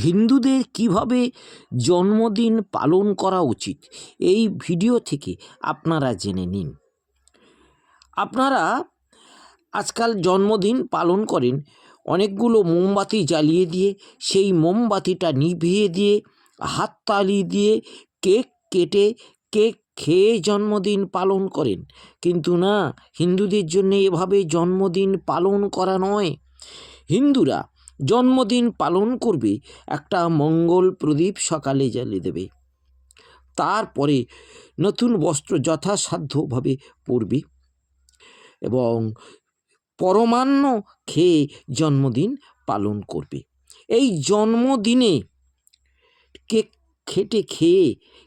হিন্দুদের কিভাবে জন্মদিন পালন করা উচিত এই ভিডিও থেকে আপনারা জেনে নিন। আপনারা আজকাল জন্মদিন পালন করেন অনেকগুলো মোমবাতি জ্বালিয়ে দিয়ে, সেই মোমবাতিটা নিভিয়ে দিয়ে, হাততালি দিয়ে, কেক কেটে, কেক খেয়ে জন্মদিন পালন করেন। কিন্তু না, হিন্দুদের জন্য এভাবে জন্মদিন পালন করা নয়। হিন্দুরা জন্মদিন পালন করবে, একটা মঙ্গল প্রদীপ সকালে জ্বালিয়ে দেবে, তারপরে নতুন বস্ত্র যথাসাধ্যভাবে পরবে এবং পরমান্ন খেয়ে জন্মদিন পালন করবে। এই জন্মদিনে কেক খেয়ে,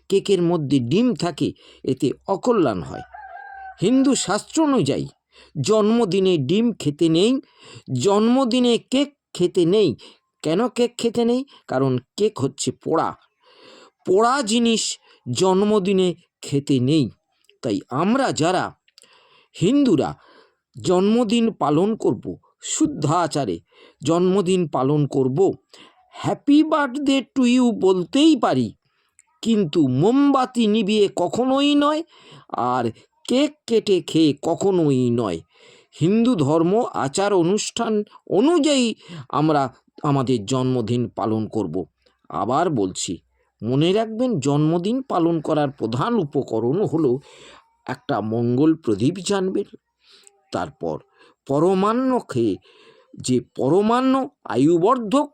কেকের মধ্যে ডিম থাকে, এতে অকল্যাণ হয়। হিন্দু শাস্ত্র অনুযায়ী জন্মদিনে ডিম খেতে নেই, জন্মদিনে কেক খেতে নেই। কেন কেক খেতে নেই? কারণ কেক হচ্ছে পোড়া জিনিস জন্মদিনে খেতে নেই। তাই আমরা যারা হিন্দুরা জন্মদিন পালন করব, শুদ্ধ আচারে জন্মদিন পালন করব, হ্যাপি বার্থডে টু ইউ বলতেই পারি, কিন্তু মোমবাতি নিভিয়ে কখনোই নয়, আর কেক কেটে খেয়ে কখনোই নয়। হিন্দু ধর্ম আচার অনুষ্ঠান অনুযায়ী আমরা আমাদের জন্মদিন পালন করব। আবার বলছি, মনে রাখবেন, জন্মদিন পালন করার প্রধান উপকরণ হলো একটা মঙ্গল প্রদীপ জানবেন, তারপর পরমান্ন খেয়ে, যে পরমান্ন আয়ুবর্ধক,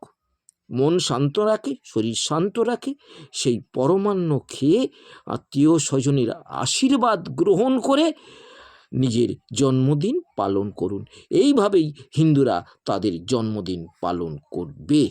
মন শান্ত রাখে, শরীর শান্ত রাখে, সেই পরমান্ন খেয়ে আত্মীয় স্বজনের আশীর্বাদ গ্রহণ করে নিজের জন্মদিন পালন করুন। এইভাবেই হিন্দুরা তাদের জন্মদিন পালন করবে।